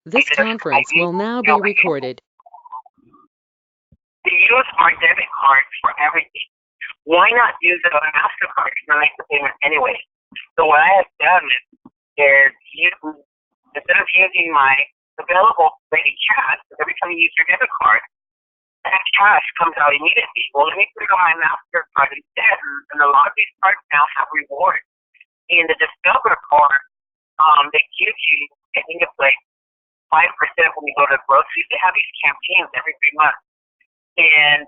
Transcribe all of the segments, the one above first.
This conference will now be recorded. To use our debit cards for everything. Why not use it on a MasterCard to make the payment anyway? So what I have done is instead of using my available ready cash, every time you use your debit card, that cash comes out immediately. Well, let me put it on my MasterCard instead. And a lot of these cards now have rewards. In the Discover card, they give you, I think it's like 5% when you go to groceries. They have these campaigns every 3 months. And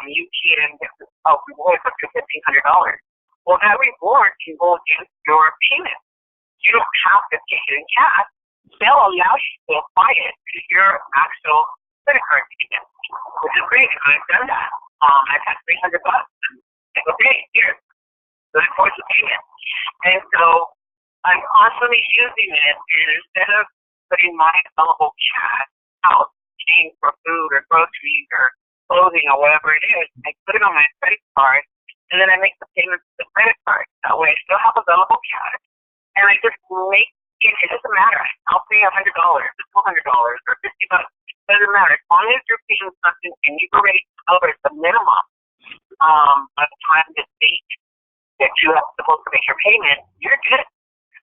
you can get a reward up to $1,500. Well, that reward can go against your payment. You don't have to take it in cash. They'll allow you to apply it to your actual credit card payment, which is great. I've done that. I've had $300. Okay, here, go towards the payment. And so I'm constantly using it, and instead of putting my available cash out, paying for food or groceries or clothing or whatever it is, I put it on my credit card, and then I make the payments to the credit card. That way I still have available cash, and I just make it doesn't matter. I'll pay $100 or $200 or $50. It doesn't matter. As long as you're paying something and you've already covered the minimum by the time the date that you are supposed to make your payment, you're good.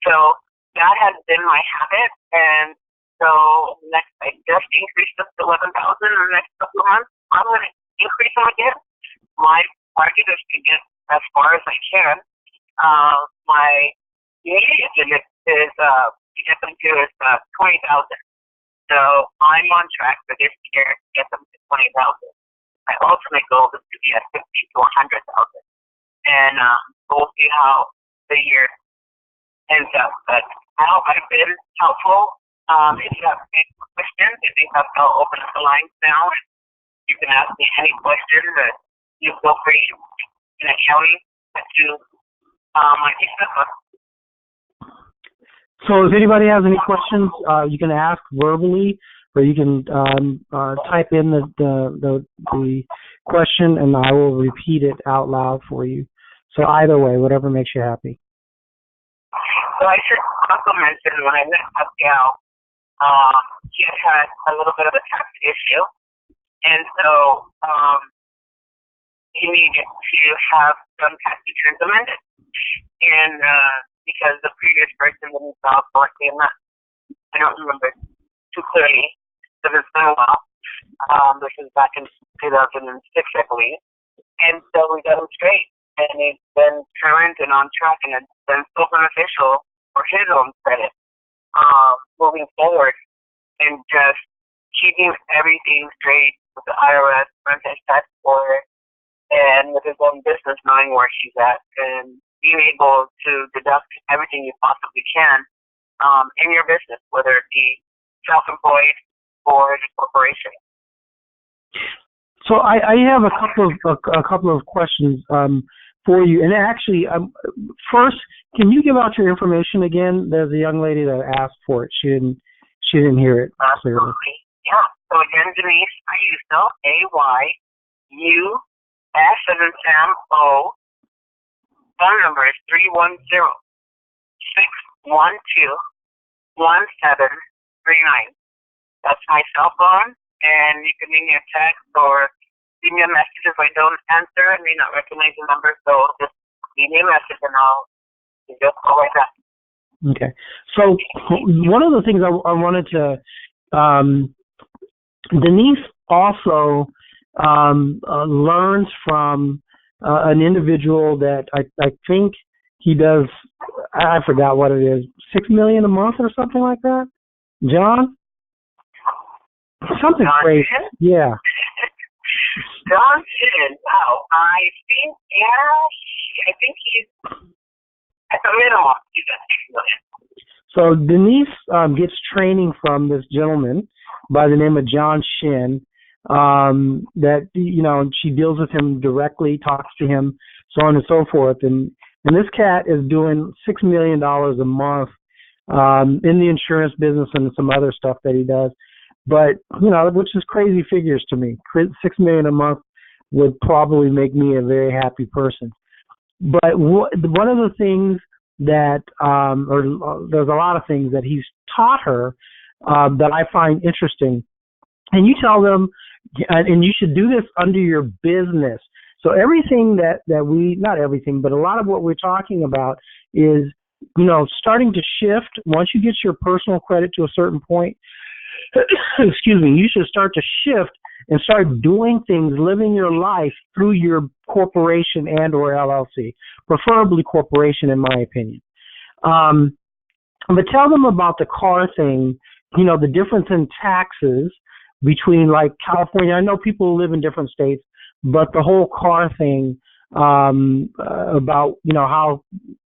So that has been my habit, and so next I just increased it to $11,000 in the next couple of months. I'm going to increase them again. My target is to get as far as I can. My immediate limit is to get them to is $20,000. So I'm on track for this year to get them to $20,000. My ultimate goal is to be at $50,000 to $100,000, and we'll see how the year ends up. But I hope I've been helpful. If you have any questions, I think I'll open up the lines now. You can ask me any question that you feel free in accounting to my Facebook. So if anybody has any questions, you can ask verbally, or you can type in the question, and I will repeat it out loud for you. So either way, whatever makes you happy. So I should also mention when I met Pascal, he had a little bit of a tax issue, and so he needed to have some tax returns amended. And because the previous person didn't file for it, I don't remember too clearly, because it's been a while. This was back in 2006, I believe. And so we got him straight, and he's been current and on track, and it's been so beneficial for his own credit moving forward, and just keeping everything straight with the IRS, franchise tax board, and with his own business, knowing where she's at, and being able to deduct everything you possibly can in your business, whether it be self-employed or a corporation. So I have a couple of questions for you, and actually, first, can you give out your information again? There's a young lady that asked for it. She didn't hear it clearly. Absolutely. Yeah. So again, Denise Ayuso, AYUS as in Sam O. Phone number is 310-612-1739. That's my cell phone, and you can leave me a text or leave me a message if I don't answer. I may not recognize the number, so just leave me a message and I'll give you a call like that. Okay. So one of the things I wanted to, Denise also learns from an individual that I think he does, I forgot what it is, $6 million a month or something like that? John? Something John crazy. Shin? Yeah. John Shin. Wow. I think he's at the minimum, he's at $6 million. So Denise gets training from this gentleman by the name of John Shin. That, you know, she deals with him directly, talks to him, so on and so forth. And this cat is doing $6 million a month in the insurance business and some other stuff that he does. But, you know, which is crazy figures to me. $6 million a month would probably make me a very happy person. But one of the things that, or there's a lot of things that he's taught her that I find interesting. And you tell them, and you should do this under your business. So everything that we, not everything, but a lot of what we're talking about is, starting to shift. Once you get your personal credit to a certain point, excuse me, you should start to shift and start doing things, living your life through your corporation and or LLC, preferably corporation, in my opinion. But tell them about the car thing, the difference in taxes between like California. I know people live in different states, but the whole car thing, about, how,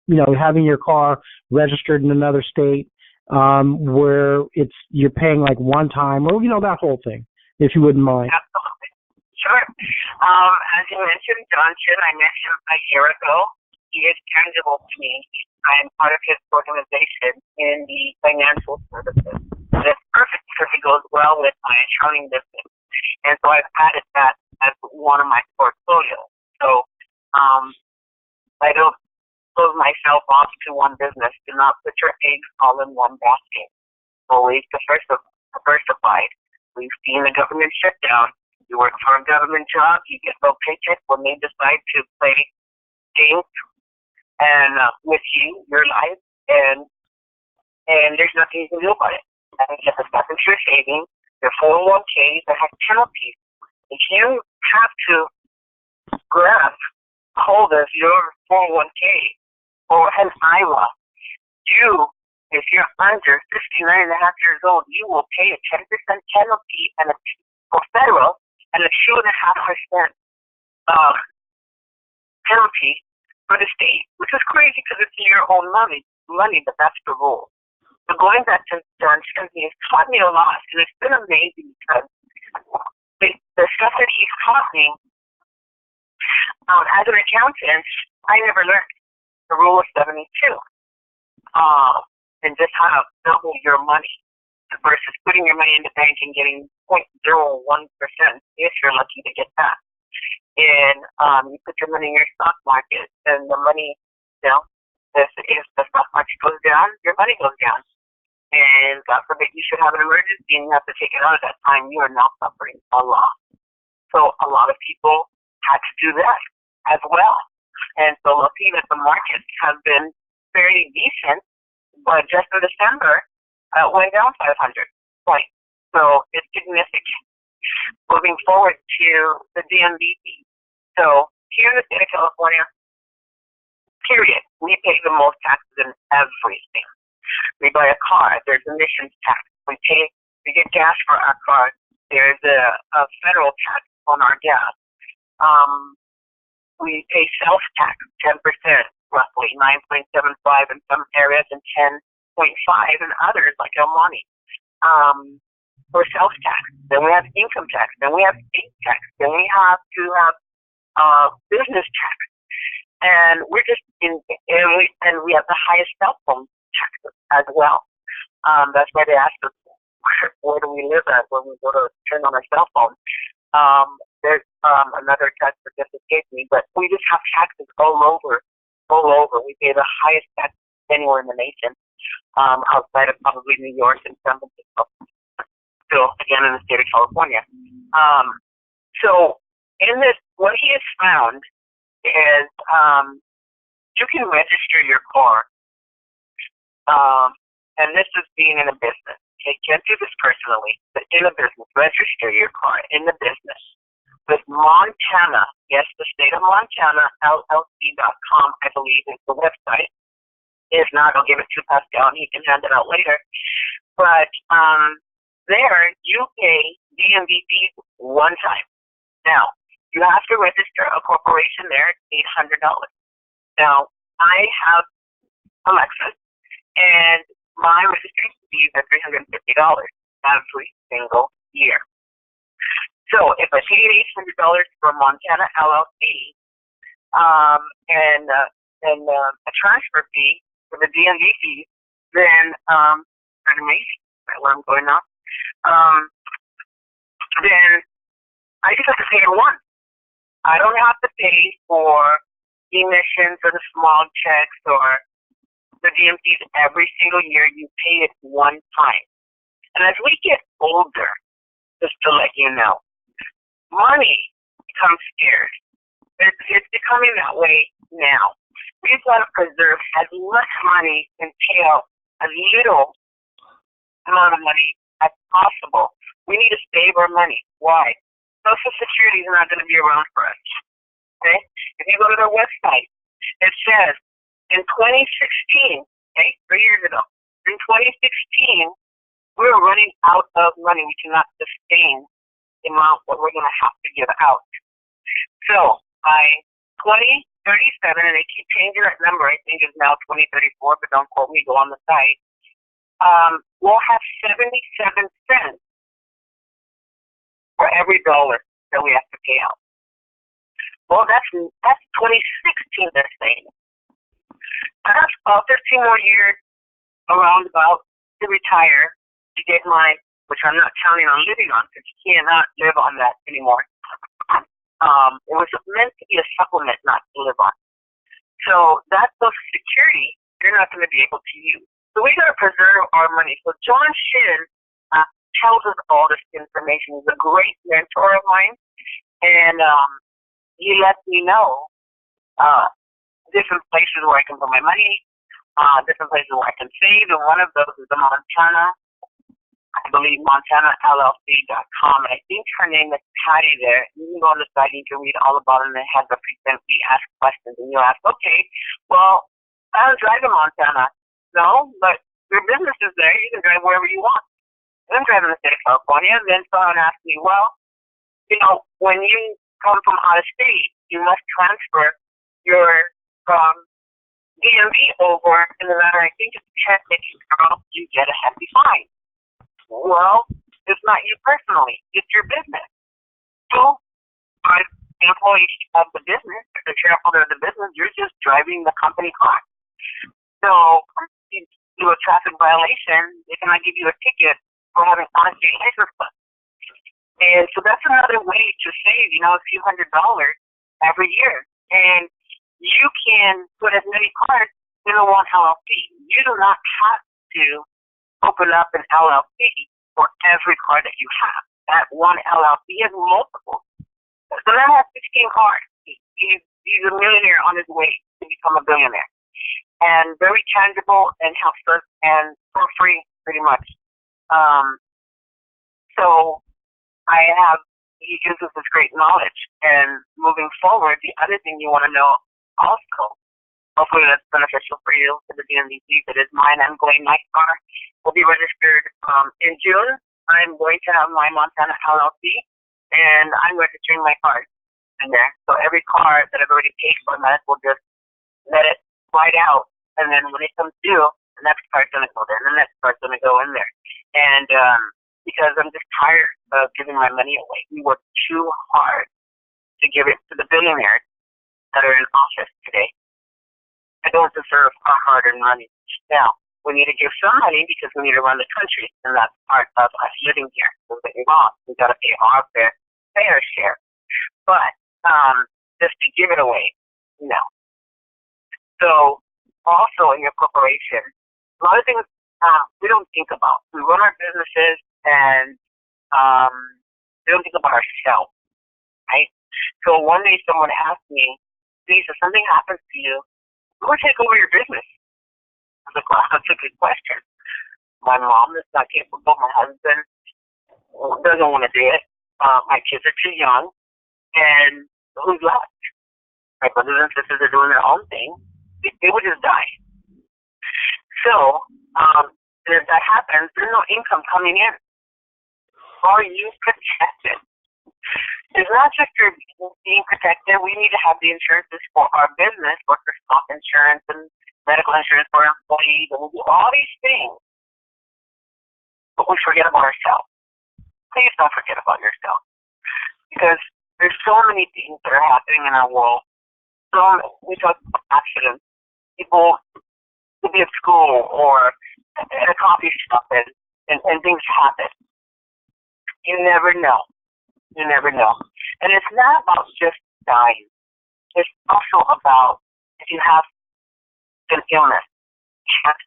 having your car registered in another state, where you're paying like one time, or, that whole thing, if you wouldn't mind. Absolutely. Sure. As you mentioned, John Chin, I met him a year ago. He is tangible to me. I am part of his organization in the financial services. And it's perfect because it goes well with my accounting business. And so I've added that as one of my portfolios. So I don't close myself off to one business. Do not put your eggs all in one basket. Always diversified. We've seen the government shutdown. You work for a government job, you get no paycheck when they decide to play games and with you, your life, and there's nothing you can do about it. And you have to step into your savings, your 401k that has penalties. If you have to grab hold of your 401k or an IRA, if you're under 59 and a half years old, you will pay a 10% penalty for federal and a 2.5% penalty for the state, which is crazy because it's your own money, but that's the rule. So going back to John Cheney, he's taught me a lot, and it's been amazing because the stuff that he's taught me as an accountant, I never learned the rule of 72, and just how to double your money versus putting your money in the bank and getting 0.01% if you're lucky to get that. And you put your money in your stock market, and the money, if the stock market goes down, your money goes down. And God forbid you should have an emergency and you have to take it out at that time, you are now suffering a loss. So a lot of people had to do that as well. And so lucky that the markets have been fairly decent, but just in December, went down 500 points. So it's significant. Moving forward to the DMV fee. So here in the state of California, period, we pay the most taxes in everything. We buy a car, there's emissions tax. We get gas for our car. There's a federal tax on our gas. We pay sales tax, 10%, roughly 9.75 in some areas and 10.5 in others, like El Monte. For sales tax. Then we have income tax. Then we have state tax. Then we have to have business tax. And we're just and we have the highest cell phone taxes as well. That's why they ask us, where do we live at when we go to turn on our cell phone? There's another tax that just escaped me, but we just have taxes all over. We pay the highest tax anywhere in the nation, outside of probably New York and San Francisco. Still, again, in the state of California. So in this, what he has found is you can register your car, and this is being in a business. You can't do this personally, but in a business, register your car in the business with Montana. Yes, the state of Montana, LLC.com, I believe, is the website. If not, I'll give it to Pascal, and he can hand it out later. But there, you pay DMV fees one time. Now, you have to register a corporation there, $800. Now, I have a Lexus, and my registration fees are $350 every single year. So if I paid $800 for Montana LLC, and a transfer fee for the DMV fees, then pardon me, where I'm going now. Then I just have to pay it once. I don't have to pay for emissions or the small checks or the DMCs every single year. You pay it one time. And as we get older, just to let you know, money becomes scarce. It's becoming that way now. We've got to preserve as much money and pay out as little amount of money as possible. We need to save our money. Why? Social Security is not going to be around for us. Okay? If you go to their website, it says in 2016, okay, 3 years ago, in 2016, we were running out of money. We cannot sustain the amount that we're going to have to give out. So by 2037, and they keep changing that number, I think it's now 2034, but don't quote me, go on the site, we'll have 77 cents for every dollar that we have to pay out. Well, that's 2016 this thing. That's about 13 more years around about to retire to get my, which I'm not counting on living on, because you cannot live on that anymore. It was meant to be a supplement, not to live on. So that Social Security, you're not going to be able to use. So we got to preserve our money. So John Shin tells us all this information. He's a great mentor of mine, and he lets me know different places where I can put my money, different places where I can save, and one of those is the Montana, I believe MontanaLLC.com, and I think her name is Patty there. You can go on the site, you can read all about it, and it has a frequently asked questions, and you'll ask, okay, well, I don't drive in Montana. No, but your business is there. You can drive wherever you want. And I'm driving in the state of California, and then someone asked me, well, you know, when you come from out of state, you must transfer your DMV over in the matter, I think it's 10 days, or you get a hefty fine. Well, it's not you personally, it's your business. So, as the employee of the business, the shareholder of the business, you're just driving the company car. So, if you do a traffic violation, they cannot give you a ticket for having on-street license plate. And so that's another way to save, you know, a few $100s every year. And you can put as many cars in a one LLC. You do not have to open up an LLC for every car that you have. That one LLC has multiple. So that has 16 cars. He's a millionaire on his way to become a billionaire. And very tangible and helps us, and for free, pretty much. So he gives us this great knowledge. And moving forward, the other thing you want to know also, hopefully that's beneficial for you, for the DMV that is mine. I'm going, my car will be registered in June. I'm going to have my Montana LLC, and I'm registering my car in there. So every car that I've already paid for, might as well just let it slide out. And then when it comes due, the next car's going to go there, and the next car's going to go in there. And because I'm just tired of giving my money away. We work too hard to give it to the billionaires that are in office today. I don't deserve our hard-earned money. Now, we need to give some money because we need to run the country, and that's part of us living here. So we've got to pay our fair share. But just to give it away, no. So also in your corporation, a lot of things we don't think about. We run our businesses and we don't think about ourselves, right? So one day someone asked me, Denise, if something happens to you, who would take over your business? I was like, wow, that's a good question. My mom is not capable. My husband doesn't want to do it. My kids are too young. And who's left? My brothers and sisters are doing their own thing. They would just die. So, and if that happens, there's no income coming in. Are you protected? It's not just your business being protected. We need to have the insurances for our business, workers' comp insurance and medical insurance for our employees, and we do all these things. But we forget about ourselves. Please don't forget about yourself. Because there's so many things that are happening in our world. So we talk about accidents. People could be at school or at a coffee shop and things happen. You never know. You never know. And it's not about just dying. It's also about if you have an illness.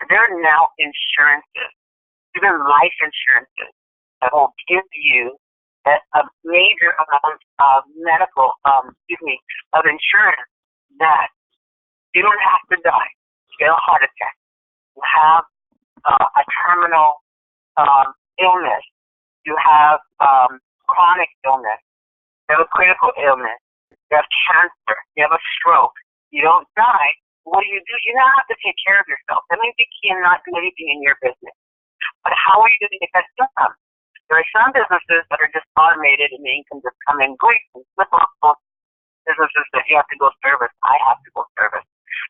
There are now insurances even life insurances that will give you a major amount of medical, of insurance that you don't have to die. You get a heart attack. You have a terminal illness. You have chronic illness. You have a critical illness. You have cancer. You have a stroke. You don't die. What do? You now have to take care of yourself. That means you cannot do anything in your business. But how are you going to get that income? There are some businesses that are just automated and the income just come in quick and flip off. Businesses that you have to go service. I have to go service.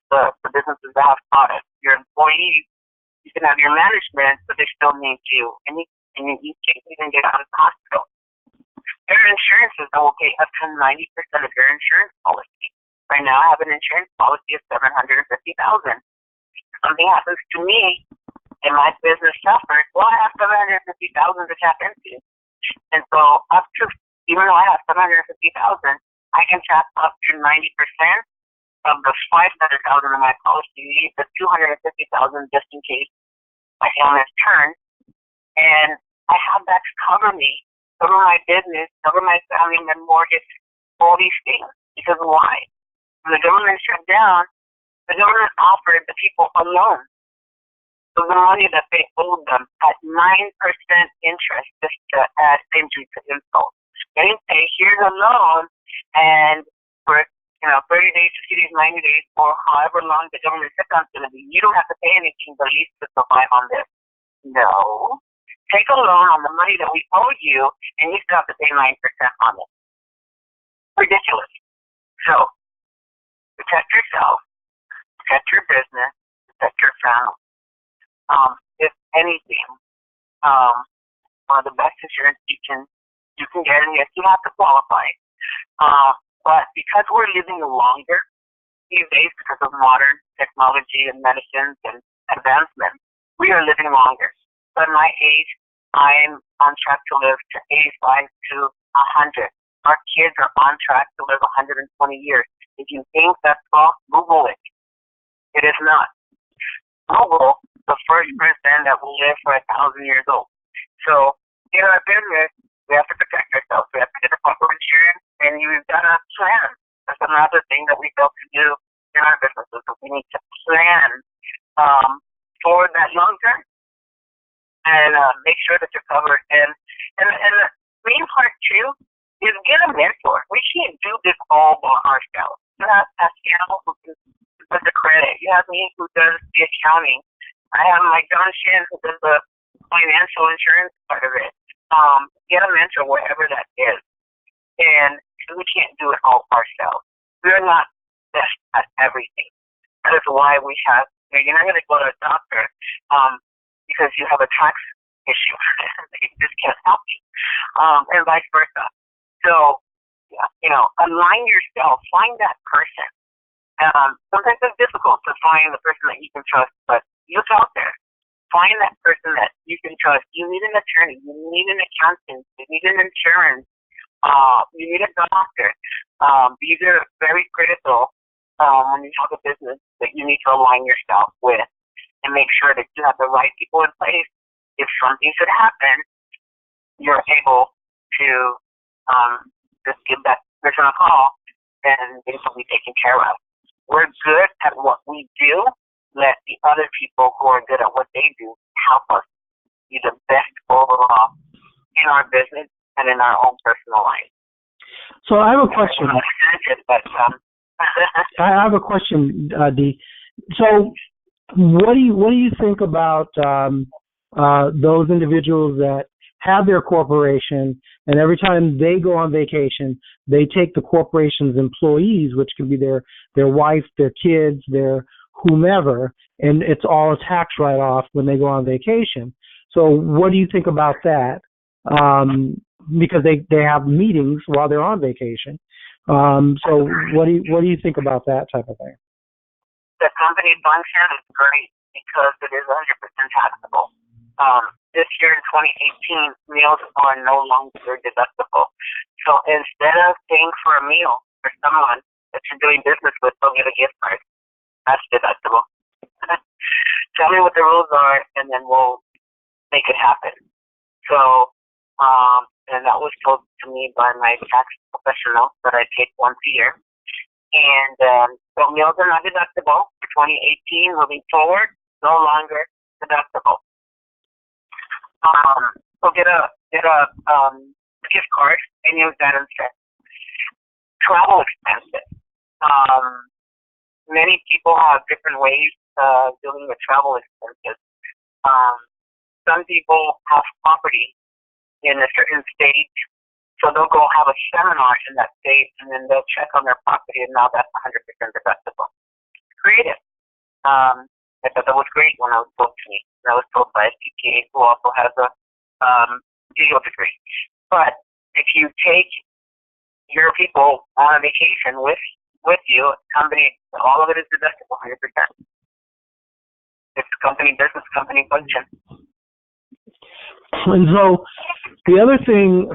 The businesses that have products. Your employees, you can have your management, but they still need you. And you can't even get out of the hospital. There are insurances that will pay up to 90% of your insurance policy. Right now, I have an insurance policy of $750,000. If something happens to me and my business suffers, well, I have $750,000 to tap into. And so, even though I have $750,000, I can tap up to 90% of the $500,000 of my policy, leave the $250,000 just in case my illness turns, and I have that to cover me, cover my business, cover my family, my mortgage, all these things. Because why? When the government shut down, the government offered the people a loan. So the money that they owed them at 9% interest, just to add injury to insult. They didn't say, here's a loan, and for 30 days, 60 days, 90 days, or however long the government shutdown is going to be, you don't have to pay anything but at least to survive on this. No. Take a loan on the money that we owe you, and you still have to pay 9% on it. Ridiculous. So, protect yourself, protect your business, protect your family. If anything, one of the best insurance you can get, and yes, you have to qualify. But because we're living longer these days because of modern technology and medicines and advancements, we are living longer. But at my age, I'm on track to live to 85 to 100. Our kids are on track to live 120 years. If you think that's false, Google it. It is not. Google the first person that will live for 1,000 years old. So in our business, we have to protect ourselves. We have to get the proper insurance, and you've got to plan. That's another thing that we fail to do in our businesses. We need to plan for that long term and make sure that you're covered. And the main part too is get a mentor. We can't do this all by ourselves. You have Pascal who does the credit. You have me who does the accounting. I have my John Shin who does the financial insurance part of it. Get a mentor wherever that is. And we can't do it all ourselves. We're not best at everything. That is why we have, you're not going to go to a doctor because you have a tax issue. They just can't help you. And vice versa. So, align yourself. Find that person. Sometimes it's difficult to find the person that you can trust, but look out there. Find that person that you can trust. You need an attorney. You need an accountant. You need an insurance. You need a doctor. These are very critical when you have a business that you need to align yourself with and make sure that you have the right people in place. If something should happen, you're able to just give that person a call and things will be taken care of. We're good at what we do. Let the other people who are good at what they do help us be the best overall in our business and in our own personal life. So I have a question. I have a question, Dee. So what do you think about those individuals that have their corporation, and every time they go on vacation, they take the corporation's employees, which can be their wife, their kids, their whomever, and it's all a tax write-off when they go on vacation. So what do you think about that? Because they have meetings while they're on vacation. So what do you think about that type of thing? The company function is great because it is 100% taxable. This year in 2018, meals are no longer deductible. So instead of paying for a meal for someone that you're doing business with, they'll get a gift card. That's deductible. Tell me what the rules are, and then we'll make it happen. So, and that was told to me by my tax professional that I take once a year. And so meals are not deductible for 2018. Moving forward, no longer deductible. So get a gift card and use that instead. Travel expenses. Many people have different ways of dealing with travel expenses. Some people have property in a certain state, so they'll go have a seminar in that state, and then they'll check on their property, and now that's 100% deductible. Creative. I thought that was great when I was told to me. And I was told by a CPA who also has a legal degree. But if you take your people on a vacation with you, company, all of it is deductible 100%. It's company business, company function. And so the other thing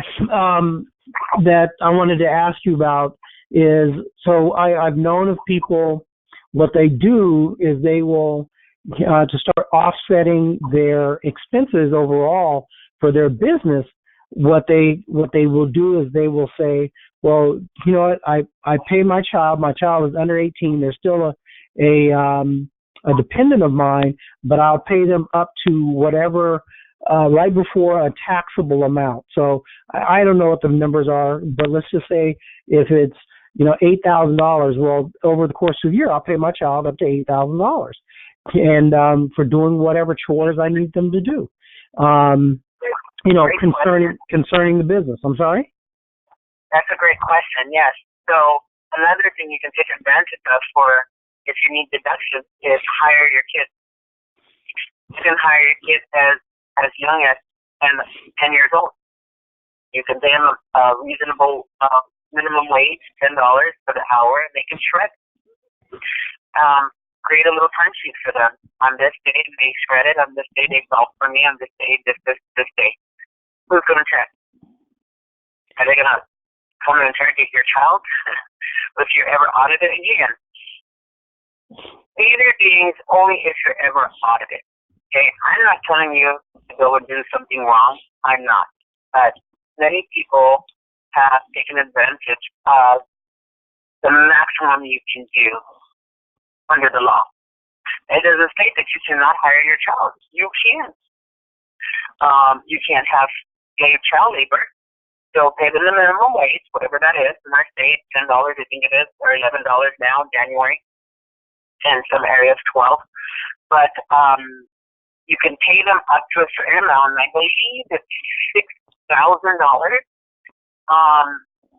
that I wanted to ask you about is, so I've known of people, what they do is they will, to start offsetting their expenses overall for their business, what they will do is they will say, well, you know what, I pay my child is under 18, they're still a dependent of mine, but I'll pay them up to whatever right before a taxable amount. So I don't know what the numbers are, but let's just say if it's, you know, $8,000, well, over the course of a year, I'll pay my child up to $8,000, and for doing whatever chores I need them to do. You know, concerning the business. I'm sorry? That's a great question, yes. So another thing you can take advantage of for if you need deductions is hire your kids. You can hire your kids as young as 10 years old. You can pay them a reasonable minimum wage, $10 for the hour, and they can shred. Create a little timesheet for them. On this day, they shredded. On this day, they golfed for me. On this day, this day. Who's going to check? Are they going to come and interrogate your child if you're ever audited again? Either beings only if you're ever audited. Okay, I'm not telling you to go and do something wrong. I'm not. But many people have taken advantage of the maximum you can do under the law. It doesn't state that you cannot hire your child. You can. You can't have child labor. So pay them the minimum wage, whatever that is. In our state, $10, I think it is, or $11 now, January. In some areas, $12. But you can pay them up to a certain amount, and I believe it's $6,000.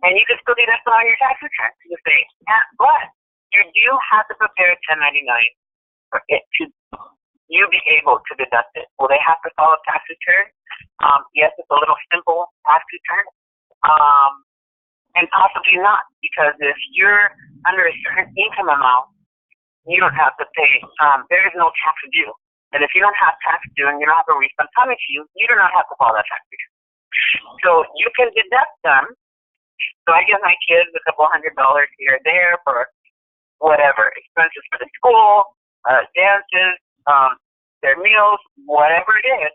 And you can still deduct it on your tax return. You say, yeah, but you do have to prepare a 1099 for it to you be able to deduct it. Will they have to file a tax return? Yes, it's a little simple tax return. And possibly not, because if you're under a certain income amount, you don't have to pay. There is no tax due. And if you don't have tax due and you don't have a refund coming to you, you do not have to file that tax return. So you can deduct them. So I give my kids a couple $100 here or there for whatever, expenses for the school, dances, their meals, whatever it is.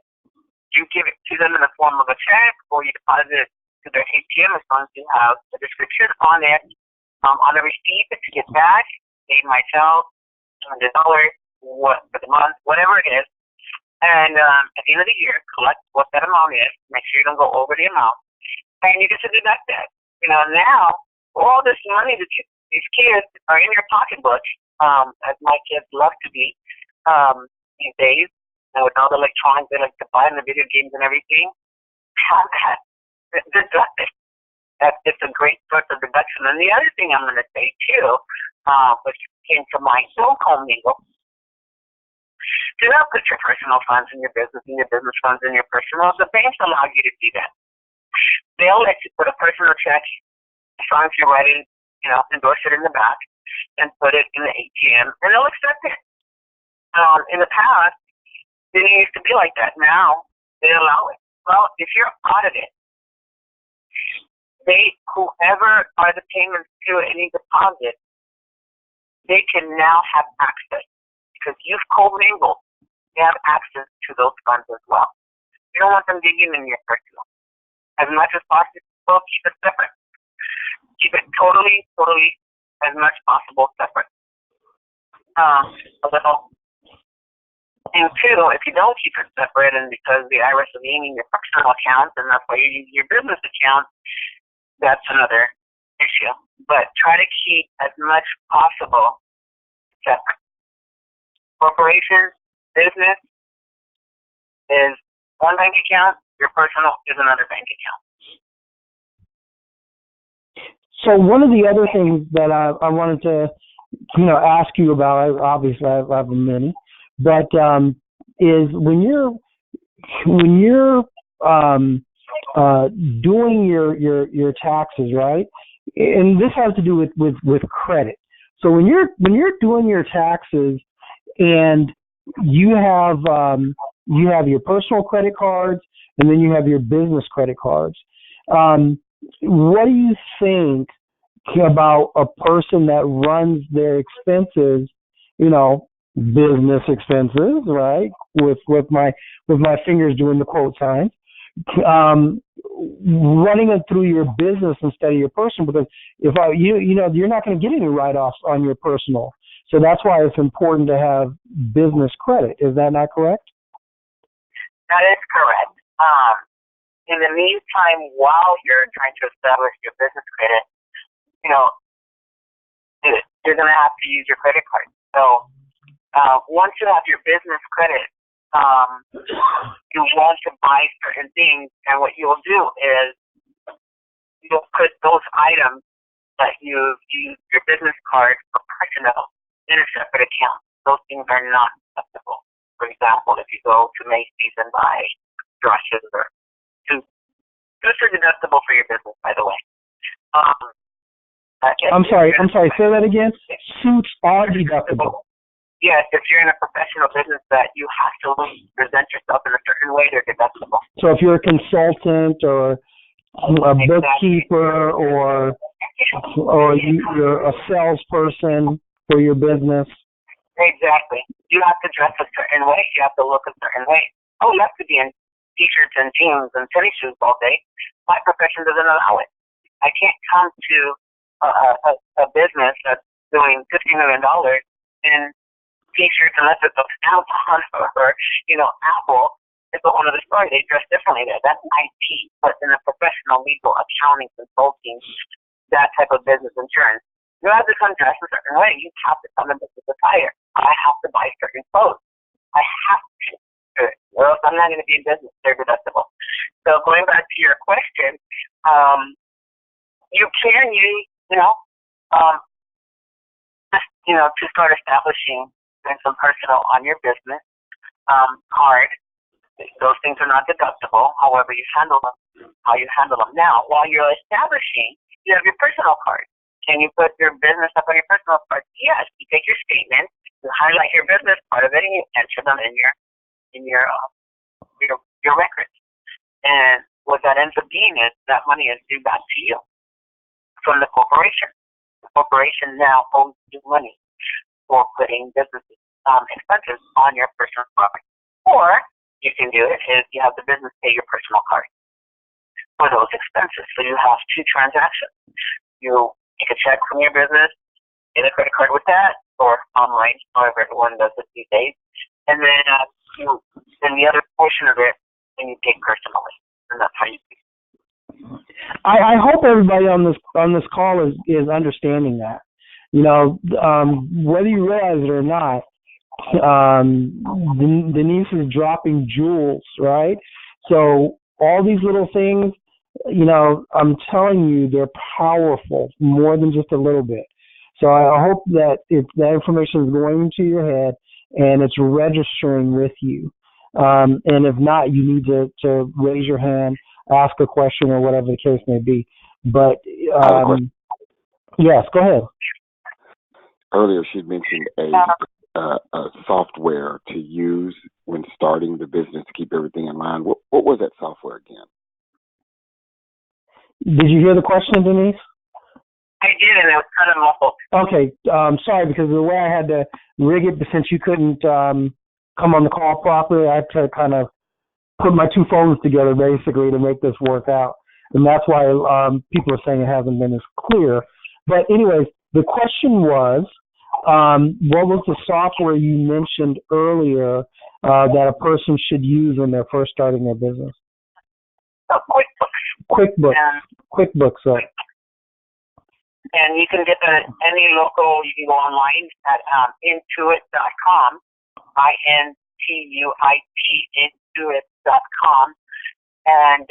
You give it to them in the form of a check, or you deposit it to their ATM as long as you have a description on it, on the receipt to get back, paid myself, $200, what for the month, whatever it is. And at the end of the year, collect what that amount is. Make sure you don't go over the amount, and you get to deduct that. You know, now all this money that these kids are in your pocketbook, as my kids love to be these days, and with all the electronics they like to buy and the video games and everything, have that deducted. It's a great source of deduction. And the other thing I'm going to say too, which came to mind, don't commingle. Do not put your personal funds in your business and your business funds in your personal. The banks allow you to do that. They'll let you put a personal check as long as you're writing, endorse it in the back and put it in the ATM, and they'll accept it. In the past, it used to be like that. Now, they allow it. Well, if you're audited, whoever are the payments to any deposit, they can now have access because you've commingled. They have access to those funds as well. You don't want them digging in your personal. As much as possible, keep it separate. Keep it totally, as much possible separate. A little. And two, if you don't keep it separate, and because the IRS is eating your personal account, and that's why you use your business account, that's another issue. But try to keep as much possible separate. Corporation, business is one bank account, your personal is another bank account. So one of the other things that I wanted to, ask you about, obviously I have many, but is when you're doing your taxes, right? And this has to do with credit. So when you're doing your taxes and you have your personal credit cards and then you have your business credit cards, what do you think about a person that runs their expenses, business expenses, right? With my fingers doing the quote signs, running it through your business instead of your personal, because you're not going to get any write-offs on your personal. So that's why it's important to have business credit. Is that not correct? That is correct. In the meantime, while you're trying to establish your business credit, you're going to have to use your credit card. So once you have your business credit, you want to buy certain things, and what you'll do is you'll put those items that you've used your business card for personal in a separate account. Those things are not acceptable. For example, if you go to Macy's and buy brushes or suits are deductible for your business, by the way. I'm sorry. Say that again. Suits are deductible. Yes, if you're in a professional business that you have to present yourself in a certain way, they're deductible. So if you're a consultant or a bookkeeper or you're a salesperson for your business. Exactly. You have to dress a certain way. You have to look a certain way. Oh, you have to be in t-shirts and jeans and tennis shoes all day. My profession doesn't allow it. I can't come to a business that's doing $50 million in t-shirts unless it's a Amazon or Apple. It's a whole other story. They dress differently there. That's IT, but in a professional, legal, accounting, consulting, that type of business, insurance, you have to come dressed a certain way. You have to come in business attire. I have to buy certain clothes. I have to, or else I'm not going to be in business. They're deductible. So going back to your question, you can use, to start establishing some personal on your business card. Those things are not deductible. However, you handle them, how you handle them. Now, while you're establishing, you have your personal card. Can you put your business up on your personal card? Yes. You take your statement, you highlight your business part of it, and you enter them in your records. And what that ends up being is that money is due back to you from the corporation. The corporation now owes you money for putting business expenses on your personal card. Or you can do it is you have the business pay your personal card for those expenses. So you have two transactions. You take a check from your business, get a credit card with that, or online, however everyone does it these days. And then the other portion of it, and you pay personally, and that's how you do it. I hope everybody on this call is understanding that. Whether you realize it or not, Denise is dropping jewels, right? So all these little things, I'm telling you, they're powerful, more than just a little bit. So I hope that that information is going into your head and it's registering with you. And if not, you need to raise your hand, ask a question, or whatever the case may be. But yes, go ahead. Earlier, she'd mentioned a software to use when starting the business to keep everything in line. What was that software again? Did you hear the question, Denise? I did, and it was kind of muffled. Okay, sorry, because the way I had to rig it, since you couldn't come on the call properly, I had to kind of put my two phones together basically to make this work out. And that's why people are saying it hasn't been as clear. But anyways, the question was, what was the software you mentioned earlier that a person should use when they're first starting their business? QuickBooks. QuickBooks. And you can get that at any local. You can go online at intuit.com, INTUIT, intuit.com. And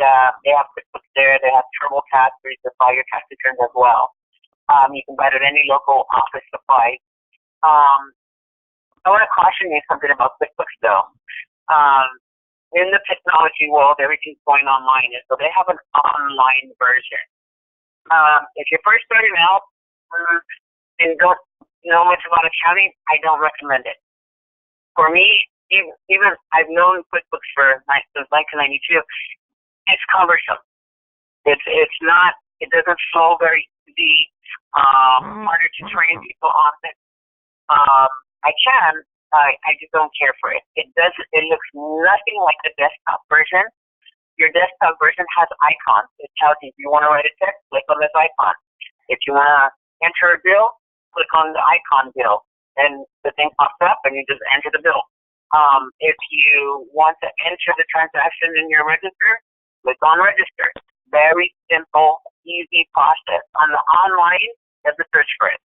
they have QuickBooks there. They have TurboTax where you can file your tax returns as well. You can buy it at any local office supply. I want to caution you something about QuickBooks, though. In the technology world, everything's going online, and so they have an online version. If you're first starting out and don't know much about accounting, I don't recommend it. For me, even I've known QuickBooks since 1992. It's cumbersome. It's not. It doesn't flow very easy. Harder to train people on it. I just don't care for it. It looks nothing like the desktop version. Your desktop version has icons. It tells you if you want to write a text, click on this icon. If you want to enter a bill, click on the icon bill, and the thing pops up, and you just enter the bill. If you want to enter the transaction in your register, click on register. Very simple, easy process. On the online, you have to search for it.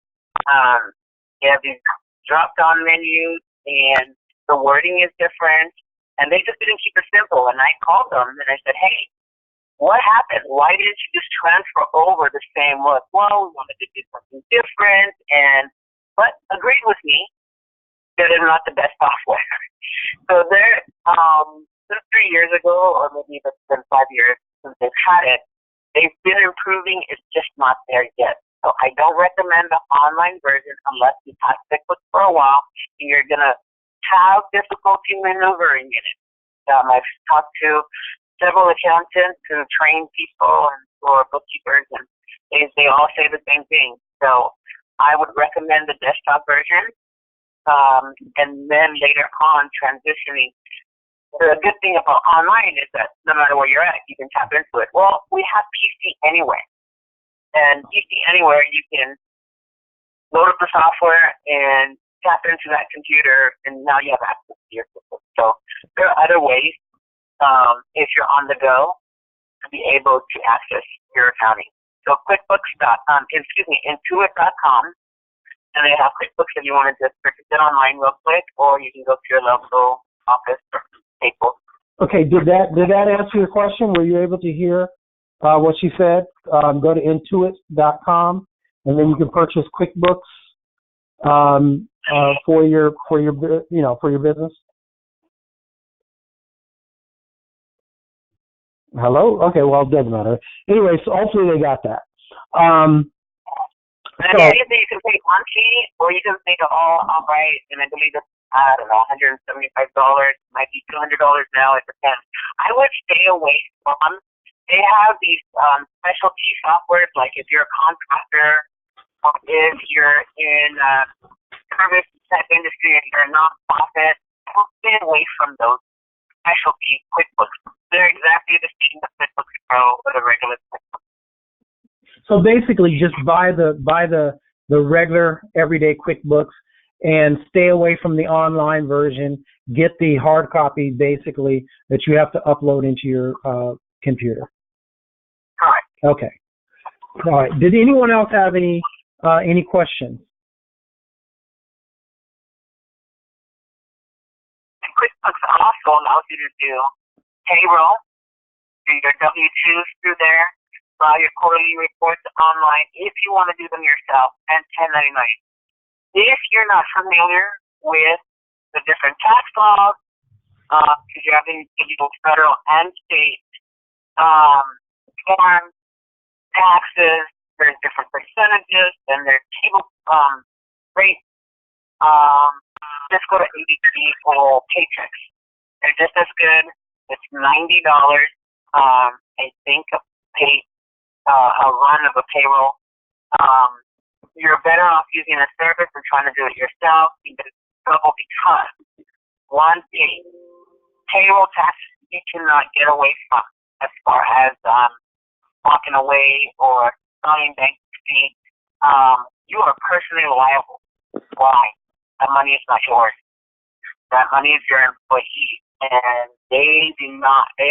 You have these drop-down menus, and the wording is different, and they just didn't keep it simple. And I called them, and I said, hey, what happened? Why didn't you just transfer over the same look? Well, we wanted to do something different, but agreed with me that it's not the best software. So there, since 3 years ago, or maybe it's been 5 years since they've had it, they've been improving. It's just not there yet. So I don't recommend the online version unless you have QuickBooks for a while and you're going to have difficulty maneuvering in it. I've talked to several accountants who train people or bookkeepers, and they all say the same thing. So I would recommend the desktop version, and then later on transitioning. The good thing about online is that no matter where you're at, you can tap into it. Well, we have PC Anywhere. And PC Anywhere, you can load up the software and tap into that computer, and now you have access to your system. So there are other ways, if you're on the go, to be able to access your accounting. So Intuit.com, and they have QuickBooks if you want to just purchase it online real quick, or you can go to your local office or Staples. Okay, did that answer your question? Were you able to hear what she said? Go to Intuit.com, and then you can purchase QuickBooks for your business. Hello? Okay, well, it doesn't matter. Anyway, so hopefully they got that. And either you can pay one fee, or you can pay it all outright, and I believe it's, I don't know, $175, might be $200 now, it depends. I would stay away from, they have these specialty softwares, like if you're a contractor, or if you're in service type industry, if you're a nonprofit, stay away from those specialty QuickBooks. They're exactly the same as QuickBooks Pro or the regular QuickBooks. So basically, just buy the regular everyday QuickBooks and stay away from the online version. Get the hard copy, basically, that you have to upload into your computer. Correct. Okay. All right. Did anyone else have any questions? And QuickBooks also allows you to do payroll, do your W-2s through there, file your quarterly reports online if you want to do them yourself, and 1099. If you're not familiar with the different tax laws, because you're having to do federal and state forms, taxes, there's different percentages, and there's table rates. Just go to ADP or Paychecks. They're just as good. It's $90. I think a run of a payroll. You're better off using a service than trying to do it yourself. You get in trouble because one thing, payroll taxes you cannot get away from as far as walking away or filing bankruptcy. You are personally liable. Why? That money is not yours. That money is your employee, and they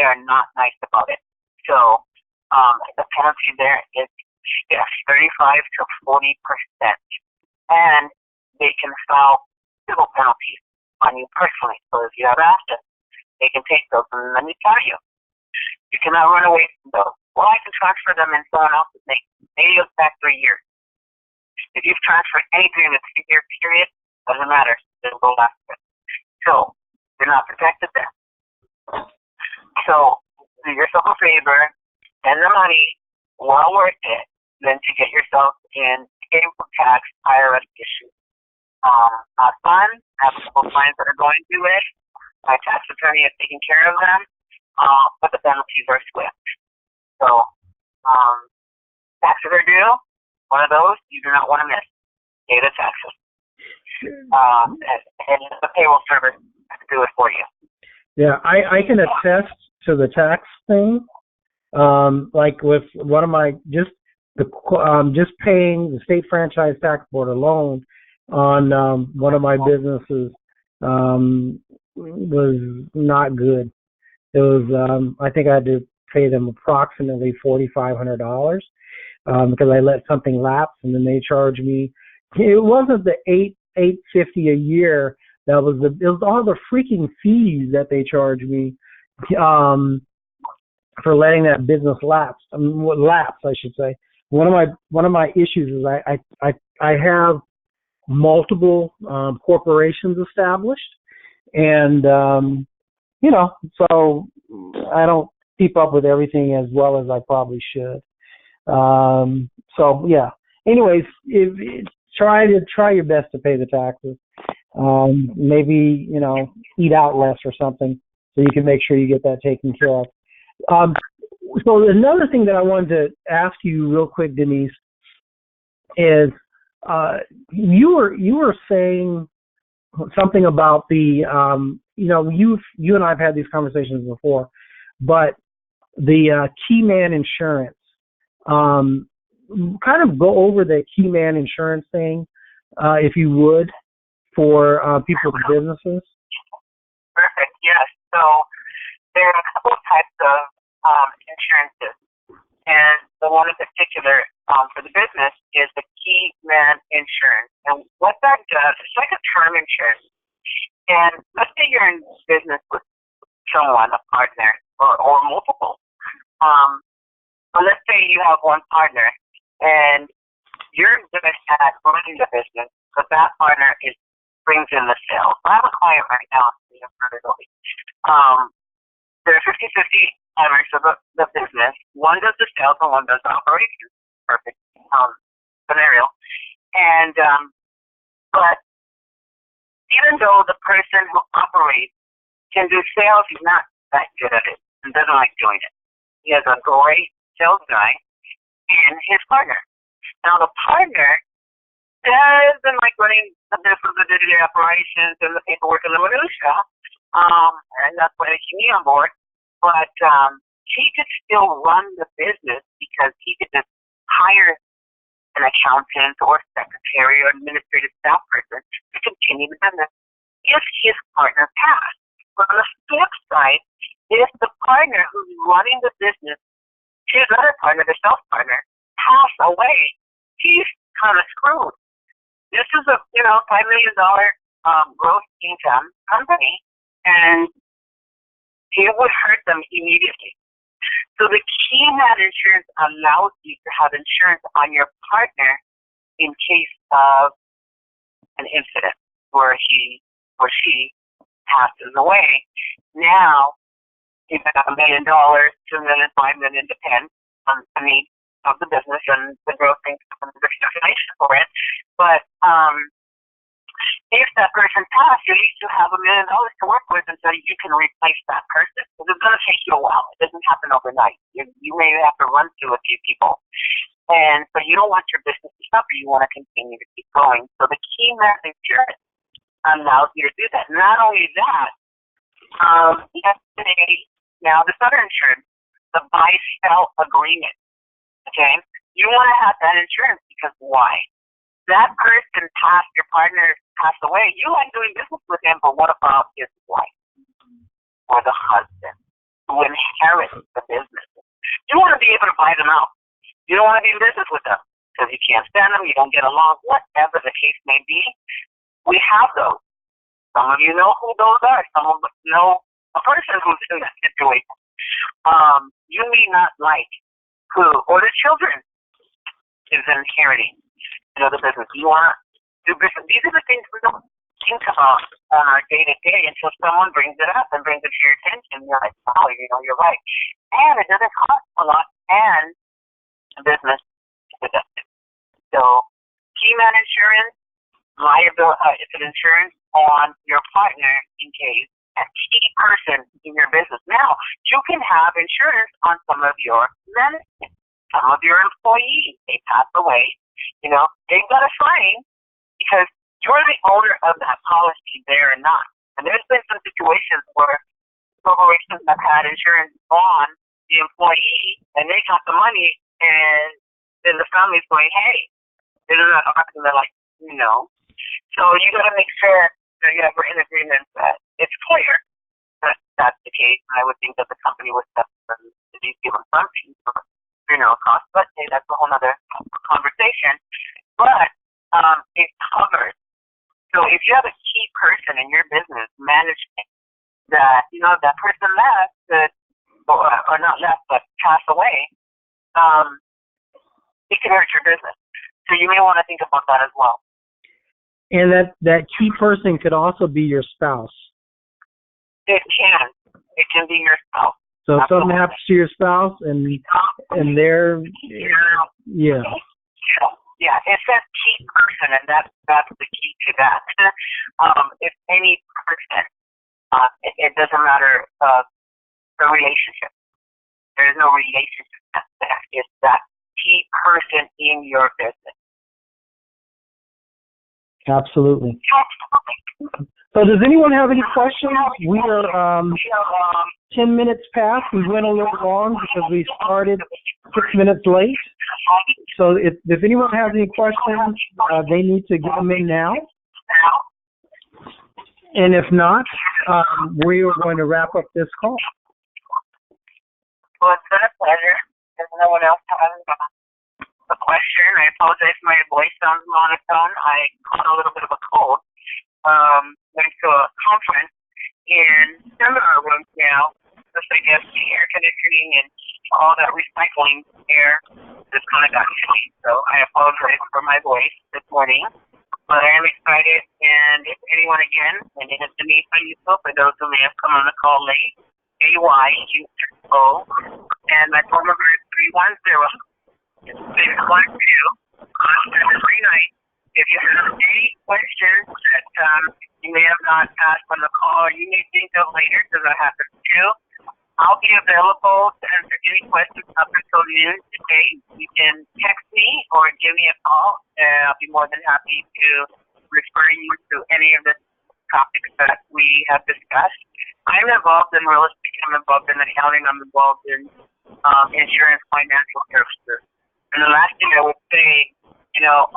are not nice about it. So the penalty there is 35 to 40%, and they can file civil penalties on you personally. So if you have assets, they can take those. And let me tell you, you cannot run away from those. Well, I can transfer them in someone else's name. Maybe it's back 3 years. If you've transferred anything in a 3-year period, doesn't matter. They'll go after it. So you're not protected there. So do yourself a favor, spend the money well worth it, than to get yourself in income tax IRS issues. Not fun. I have a couple of clients that are going through it. My tax attorney is taking care of them, but the penalties are swift. So taxes are due. One of those you do not want to miss. Pay the taxes. And the payroll service has to do it for you. Yeah, I can attest to the tax thing. Like with one of my just paying the state franchise tax board alone on one of my businesses was not good. It was I think I had to pay them approximately $4,500 because I let something lapse, and then they charged me. It wasn't the $850 a year. It was all the freaking fees that they charged me for letting that business lapse. Lapse, I should say. One of my issues is I have multiple corporations established, and so I don't keep up with everything as well as I probably should. So yeah. Anyways, try your best to pay the taxes. Maybe eat out less or something, so you can make sure you get that taken care of. So another thing that I wanted to ask you real quick, Denise, is you were saying something about the you and I've had these conversations before, but the key man insurance. Kind of go over the key man insurance thing, if you would, for people with businesses. Perfect. Yes. So there are a couple of types of insurances, and the one in particular for the business is the key man insurance. And what that does, it's like a term insurance. And let's say you're in business with someone, a partner, or multiple. But let's say you have one partner, and you're good at running the business, but that partner brings in the sales. I have a client right now. They're 50-50 owners of the business. One does the sales and one does the operations. Perfect scenario. And but even though the person who operates can do sales, he's not that good at it and doesn't like doing it. He has a great sales guy and his partner. Now the partner doesn't like running the business, the day-to-day operations and the paperwork and the minutia, and that's why they keep me on board. But he could still run the business because he could just hire an accountant or secretary or administrative staff person to continue the business if his partner passed. But on the flip side, if the partner who's running the business, his other partner, the sales partner, pass away, he's kind of screwed. This is a $5 million gross income company, and it would hurt them immediately. So the key man insurance allows you to have insurance on your partner in case of an incident where he or she passes away. Now, you have $1 million, $2 million, $5 million, depends on the need of the business and the growth income and the destination for it. But if that person passed, you need to have $1 million to work with until you can replace that person. Because it's going to take you a while. It doesn't happen overnight. You may have to run through a few people. And so you don't want your business to suffer. You want to continue to keep going. So the key method insurance allows you to do that. Not only that, yesterday Now, this other insurance, the buy-sell agreement, okay? You want to have that insurance because why? That person passed, your partner passed away. You like doing business with him, but what about his wife or the husband who inherits the business? You want to be able to buy them out. You don't want to be in business with them because you can't stand them, you don't get along, whatever the case may be. We have those. Some of you know who those are. Some of us know a person who's in that situation. You may not like who, or the children is inheriting, the business. You want to do business. These are the things we don't think about on our day-to-day until someone brings it up and brings it to your attention. You're like, oh, you're right. And it doesn't cost a lot, and business is productive. So, key man insurance, liability, it's an insurance on your partner in case a key person in your business. Now, you can have insurance on some of your management, some of your employees. They pass away. They've got a fine because you're the owner of that policy, they're not. And there's been some situations where corporations have had insurance on the employee and they got the money, and then the family's going, hey, they're not ours, and they're like, no. So you got to make sure that you have written agreement that it's clear that that's the case. And I would think that the company would step in to these given something for cost. But hey, that's a whole other conversation. But it covers. So if you have a key person in your business management that that person left, or not left but passed away, it can hurt your business. So you may want to think about that as well. And that key person could also be your spouse. It can. It can be your spouse. So if something happens to your spouse and they're yeah. Yeah, it says key person, and that's the key to that. If any person, it doesn't matter the relationship. There is no relationship that's there. It's that key person in your business. Absolutely. So does anyone have any questions? We are 10 minutes past. We went a little long because we started 6 minutes late. So if anyone has any questions, they need to get them in now. And if not, we are going to wrap up this call. Well, it's been a pleasure. If no one else has a question, I apologize if my voice sounds monotone. I caught a little bit of a cold. Went to a conference in seminar rooms now, just I guess the air conditioning and all that recycling air just kind of got to me. So I apologize for my voice this morning. But I am excited, and if anyone again, my name is Denise Ayuso, for those who may have come on the call late, AYUSO, and my phone number is 310-612 every night. If you have any questions that you may have not asked on the call, or you may think of later, because I happen to, I'll be available to answer any questions up until noon today. You can text me or give me a call, and I'll be more than happy to refer you to any of the topics that we have discussed. I'm involved in real estate. I'm involved in accounting. I'm involved in insurance, financial services. And the last thing I would say,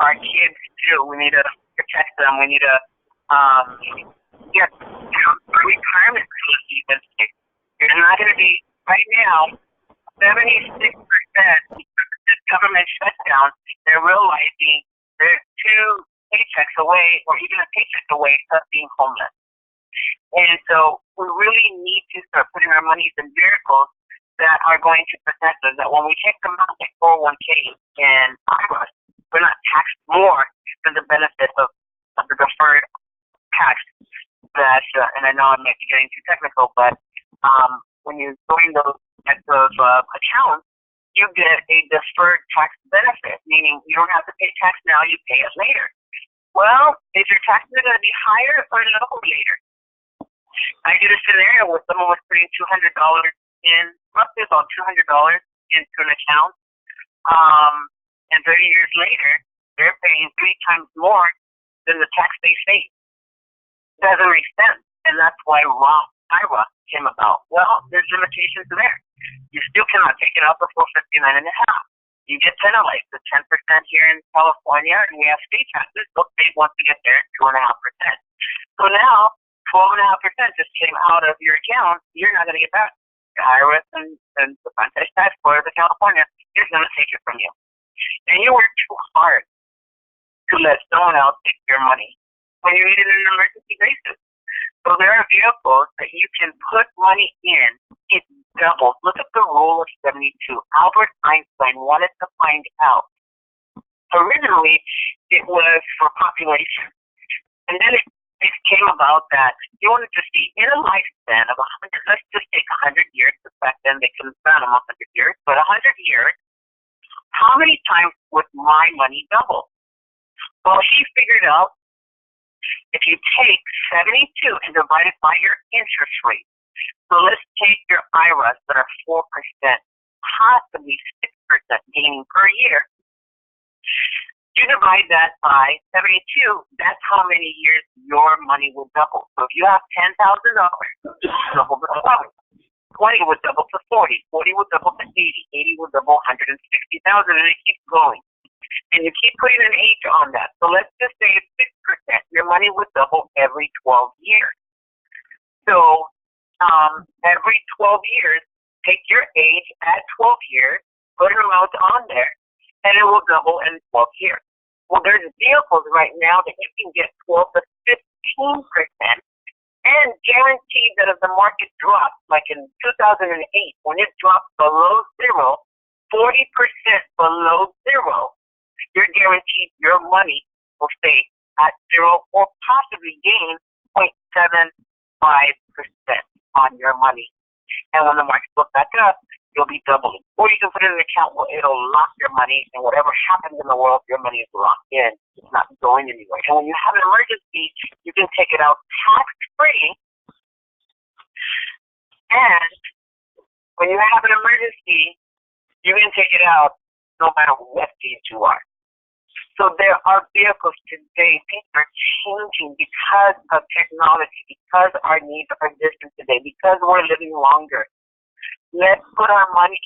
our kids too. We need to protect them. We need to get retirement policies in place. There's not going to be right now 76% this government shutdown. They're realizing they're 2 paychecks away, or even a paycheck away, of being homeless. And so we really need to start putting our monies in vehicles that are going to protect us. That when we take them out like 401k and IRA, we're not taxed more than the benefit of the deferred tax. That, and I know I might be getting too technical, but when you're doing those types of accounts, you get a deferred tax benefit, meaning you don't have to pay tax now, you pay it later. Well, is your taxes going to be higher or lower later? I did a scenario where someone was putting $200 in, roughly about $200 into an account, and 30 years later, they're paying 3 times more than the tax they paid. Doesn't make sense, and that's why Roth IRA came about? Well, there's limitations there. You still cannot take it out before 59 and a half. You get penalized with 10% here in California, and we have state taxes. So state wants to get there 2.5%. So now 12.5% just came out of your account. You're not going to get that. The IRS and the franchise tax board of California is going to take it from you. And you work too hard to let someone else take your money when you need it in an emergency basis. So there are vehicles that you can put money in. It doubles. Look at the rule of 72. Albert Einstein wanted to find out. Originally, it was for population. And then it came about that he wanted to see in a lifespan of 100, let's just take 100 years, because back then they couldn't span them 100 years, but 100 years, how many times would my money double? Well, he figured out if you take 72 and divide it by your interest rate, so let's take your IRAs that are 4%, possibly 6% gaining per year. You divide that by 72, that's how many years your money will double. So if you have $10,000, double the 20 would double to 40, 40 would double to 80, 80 would double 160,000, and it keeps going. And you keep putting an age on that. So let's just say it's 6%. Your money would double every 12 years. So every 12 years, take your age, add 12 years, put an amount on there, and it will double in 12 years. Well, there's vehicles right now that you can get 12 to 15%, and guaranteed that if the market drops, like in 2008, when it dropped below zero, 40% below zero, you're guaranteed your money will stay at zero or possibly gain 0.75% on your money. And when the market goes back up, you'll be doubling. Or you can put it in an account where it'll lock your money, and whatever happens in the world, your money is locked in. It's not going anywhere. And when you have an emergency, you can take it out tax-free. And when you have an emergency, you can take it out no matter what age you are. So there are vehicles today, things are changing because of technology, because our needs are different today, because we're living longer. Let's put our money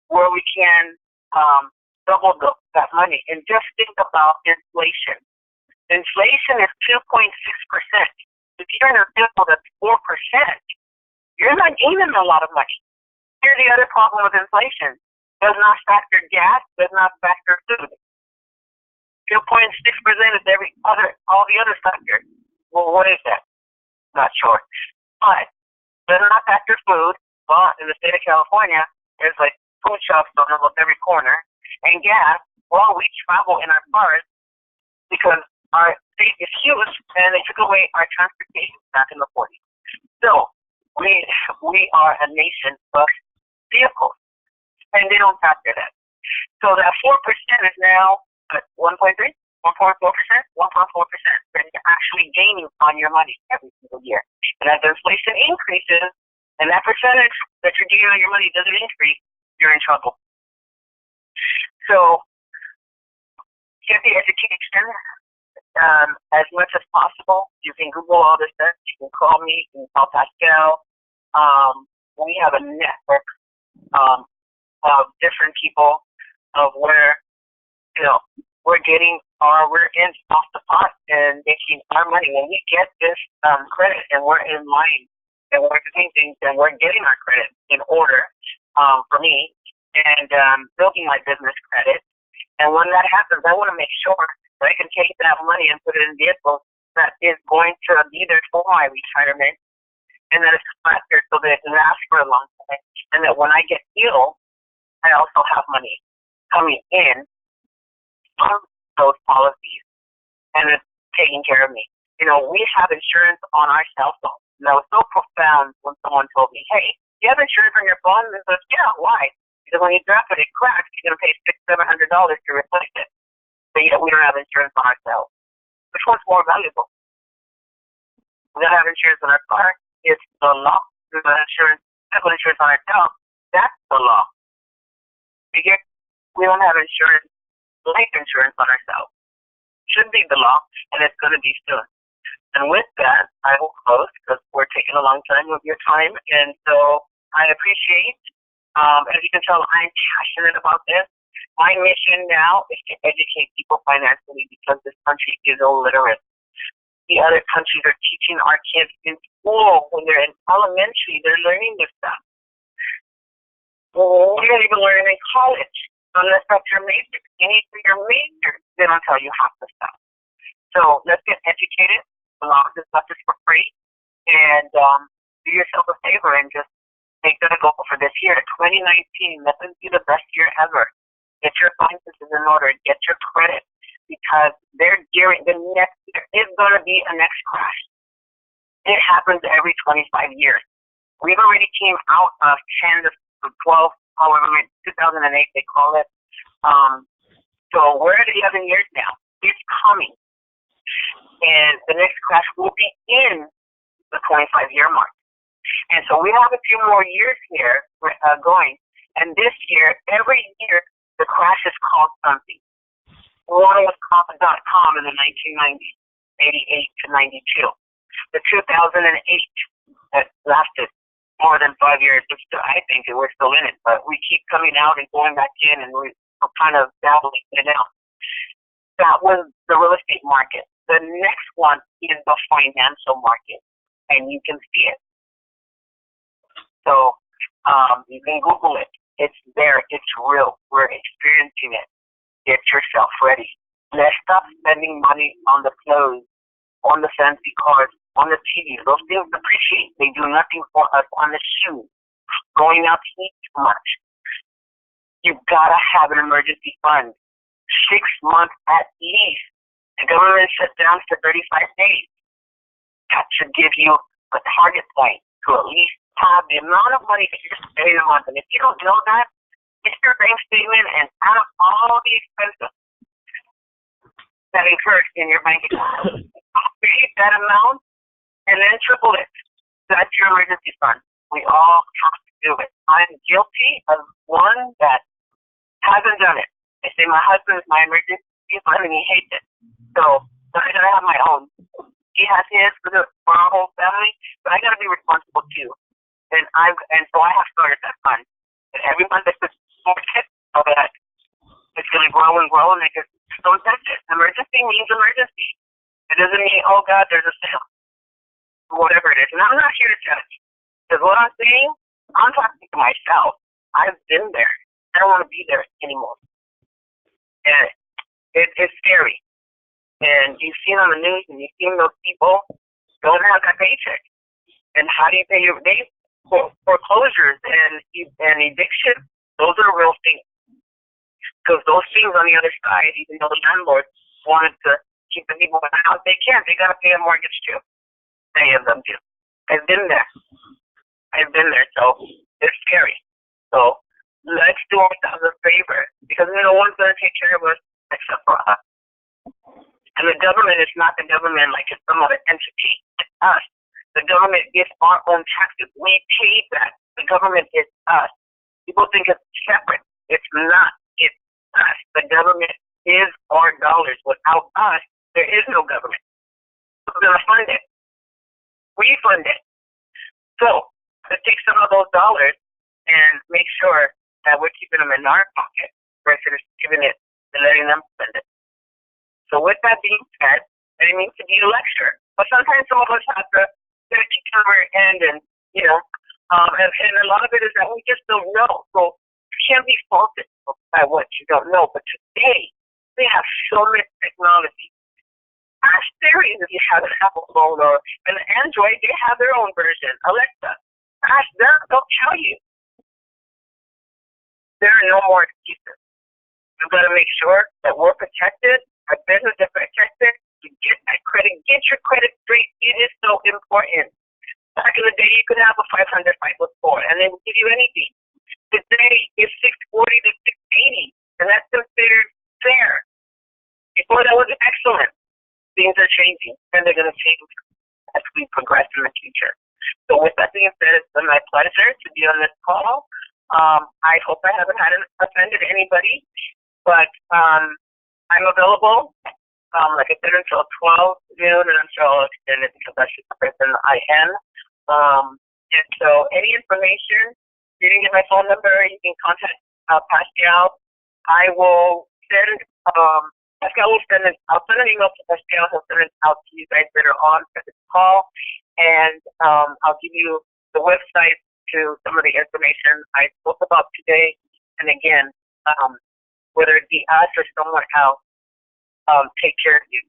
where we can double that money. And just think about inflation. Inflation is 2.6%. If you're in a vehicle that's 4%, you're not gaining a lot of money. Here's the other problem with inflation. Does not factor gas, does not factor food. 2.6% is all the other factors. Well, what is that? Not sure. But does not factor food. Well, in the state of California, there's like food shops on almost every corner. And gas, well, we travel in our cars because our state is huge, and they took away our transportation back in the 40s. So we are a nation of vehicles, and they don't factor that. So that 4% is now 1.3, 1.4%, 1.4%, that you're actually gaining on your money every single year. And as inflation increases, and that percentage that you're gaining on your money doesn't increase, you're in trouble. So get the education as much as possible. You can Google all this stuff. You can call me. You can call Pascal. We have a network of different people of where, we're in off the pot and making our money. When we get this credit and we're in line and we're doing things and we're getting our credit in order for me and building my business credit. And when that happens, I want to make sure that I can take that money and put it in vehicles that is going to be there for my retirement, and that it's faster so that it lasts for a long time. And that when I get ill, I also have money coming in from those policies, and it's taking care of me. We have insurance on our cell phone. And that was so profound when someone told me, hey, you have insurance on your phone? And I said, yeah, why? Because when you drop it, it cracks. You're going to pay $600-700 to replace it. But yet we don't have insurance on ourselves. Which one's more valuable? We don't have insurance on our car. It's the law. We have insurance on ourselves. That's the law. We don't have insurance, life insurance on ourselves. Should be the law, and it's going to be soon. And with that, I will close because we're taking a long time of your time. And so I appreciate, as you can tell, I'm passionate about this. My mission now is to educate people financially because this country is illiterate. The other countries are teaching our kids in school when they're in elementary. They're learning this stuff. Well, we don't even learn it in college unless that's your major. You need for your major, they don't tell you half the stuff. So let's get educated. A lot of this stuff is for free. And do yourself a favor and just make that a goal for this year. 2019, let this be the best year ever. Get your finances in order. Get your credit. Because they're gearing there is going to be a next crash. It happens every 25 years. We've already came out of 10 to 12, however, 2008 they call it. So we're at 11 years now. It's coming. And the next crash will be in the 25-year mark. And so we have a few more years here going. And this year, every year, the crash is called something. One was called .com in the 1990s, 88 to 92. The 2008 that lasted more than 5 years. I think we're still in it, but we keep coming out and going back in, and we're kind of dabbling in and out. That was the real estate market. The next one is the financial market, and you can see it. So you can Google it. It's there. It's real. We're experiencing it. Get yourself ready. Let's stop spending money on the clothes, on the fancy cars, on the TV. Those things depreciate. They do nothing for us. On the shoes, going out to eat too much. You've got to have an emergency fund. 6 months at least. The government shut down for 35 days. That should give you a target point to at least have the amount of money that you're spending a month. And if you don't know that, get your bank statement and add up all the expenses that incurred in your bank account. Create that amount and then triple it. That's your emergency fund. We all have to do it. I'm guilty of one that hasn't done it. I say my husband is my emergency fund and he hates it. So I gotta have my own. He has his for our whole family, but I gotta be responsible too. And so I have started that fund. And every month I put so that it's going to grow and grow, and I just don't touch it. Emergency means emergency. It doesn't mean, oh God, there's a sale, whatever it is. And I'm not here to judge, because what I'm saying, I'm talking to myself. I've been there. I don't want to be there anymore. And it's scary. And you've seen on the news, and you've seen those people don't have that paycheck. And how do you pay your day? Foreclosures and eviction, those are real things. Because those things on the other side, even though the landlord wanted to keep the people in the house, they can't. They got to pay a mortgage too. Many of them do. I've been there. So it's scary. So let's do ourselves a favor, because no one's going to take care of us except for us. And the government is not the government like it's some other entity. It's us. The government is our own taxes. We pay that. The government is us. People think it's separate. It's not. It's us. The government is our dollars. Without us, there is no government. We're going to fund it. We fund it. So let's take some of those dollars and make sure that we're keeping them in our pocket versus giving it and letting them spend it. So with that being said, I didn't mean to be a lecture, but sometimes some of us have to get a kick on our end, and and a lot of it is that we just don't know. So you can't be faulted by what you don't know. But today, we have so much technology. Ask Siri if you have an Apple phone or an Android. They have their own version. Alexa, ask them. They'll tell you. There are no more excuses. We've got to make sure that we're protected, our business is protected. You get that credit. Get your credit straight. It is so important. Back in the day, you could have a 500 FICO score, and they would give you anything. Today, it's 640 to 680, and that's considered fair. Before, that was excellent. Things are changing, and they're going to change as we progress in the future. So with that being said, it's been my pleasure to be on this call. I hope I haven't offended anybody, but I'm available. like I said, until 12 noon, and I'm sure I'll extend it because I should press an IN. And so any information, you didn't get my phone number, you can contact Pascal. I will send, Pascal will send it, I'll send an email to Pascal, he'll send it out to you guys later on for this call, and I'll give you the website to some of the information I spoke about today. And again, whether it be us or someone else, take care of you.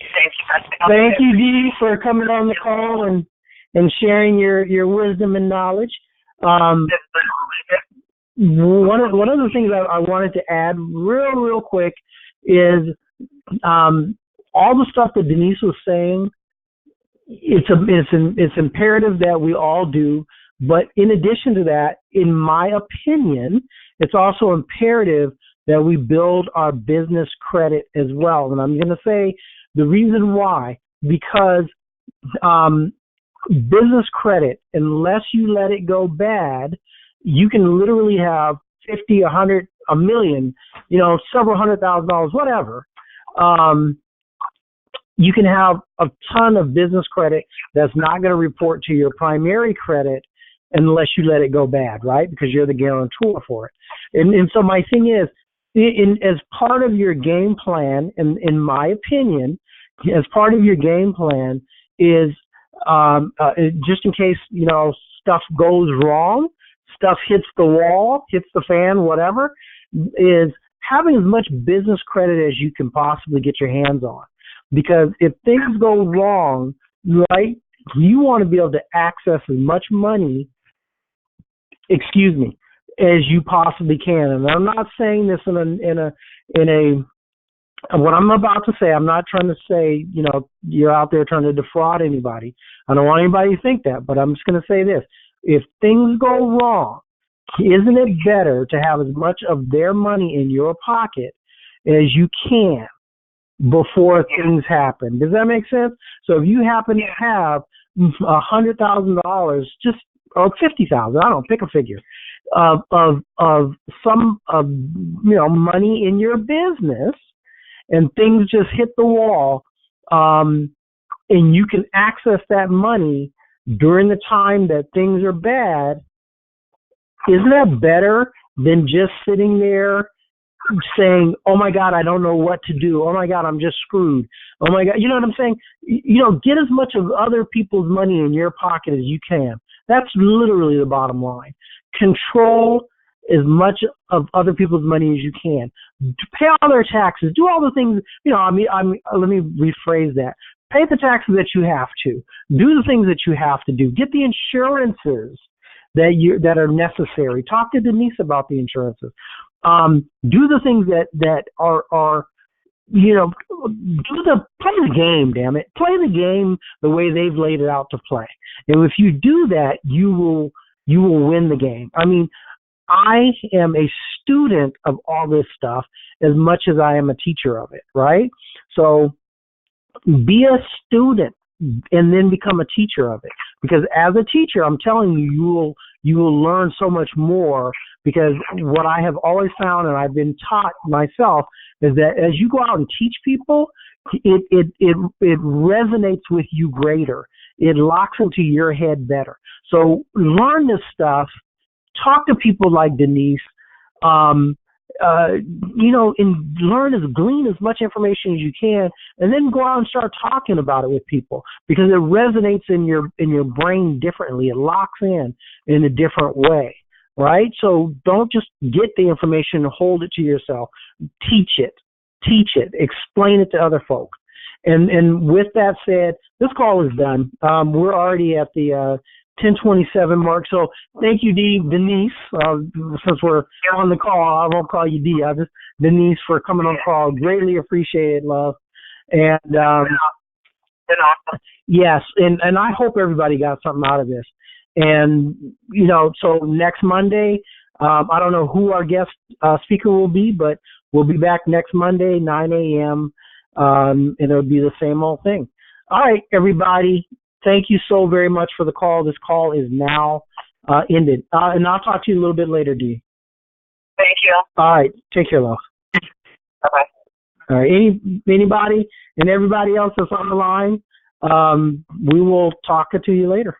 Thank you, Pascal. Thank you, Dee, for coming on the call and sharing your wisdom and knowledge. One of the things I wanted to add real quick is all the stuff that Denise was saying. It's imperative that we all do, but in addition to that, in my opinion, it's also imperative that we build our business credit as well. And I'm going to say the reason why, because business credit, unless you let it go bad, you can literally have 50, 100, a million, several $100,000, whatever. You can have a ton of business credit that's not going to report to your primary credit unless you let it go bad, right? Because you're the guarantor for it. And so my thing is, as part of your game plan, in my opinion, as part of your game plan is just in case, stuff goes wrong, stuff hits the wall, hits the fan, whatever, is having as much business credit as you can possibly get your hands on. Because if things go wrong, right, you want to be able to access as much money, as you possibly can. And I'm not saying this in a what I'm about to say, I'm not trying to say, you're out there trying to defraud anybody. I don't want anybody to think that, but I'm just going to say this. If things go wrong, isn't it better to have as much of their money in your pocket as you can before things happen? Does that make sense? So if you happen to have $100,000, or 50,000, I don't know, pick a figure, of money in your business, and things just hit the wall, and you can access that money during the time that things are bad, isn't that better than just sitting there saying, oh my God, I don't know what to do. Oh my God, I'm just screwed. Oh my God, you know what I'm saying? Get as much of other people's money in your pocket as you can. That's literally the bottom line. Control as much of other people's money as you can. Pay all their taxes. Do all the things, let me rephrase that. Pay the taxes that you have to. Do the things that you have to do. Get the insurances that are necessary. Talk to Denise about the insurances. Do the things that are play the game, damn it. Play the game the way they've laid it out to play. And if you do that, you will win the game. I mean, I am a student of all this stuff as much as I am a teacher of it, right? So be a student and then become a teacher of it. Because as a teacher, I'm telling you, you will learn so much more, because what I have always found, and I've been taught myself, is that as you go out and teach people, it resonates with you greater. It locks into your head better. So learn this stuff. Talk to people like Denise, and glean as much information as you can, and then go out and start talking about it with people, because it resonates in your brain differently. It locks in a different way, right? So don't just get the information and hold it to yourself. Teach it, explain it to other folks. And with that said, this call is done. We're already at the 10:27 mark. So thank you, Denise. Since we're on the call, I won't call you Dee. Denise, for coming on the call. Greatly appreciate it, love. And yes, and I hope everybody got something out of this. And so next Monday, I don't know who our guest speaker will be, but we'll be back next Monday, 9 a.m. And it'll be the same old thing. All right, everybody. Thank you so very much for the call. This call is now ended. And I'll talk to you a little bit later, Dee. Thank you. All right. Take care, love. Bye-bye. All right. Anybody and everybody else that's on the line, we will talk to you later.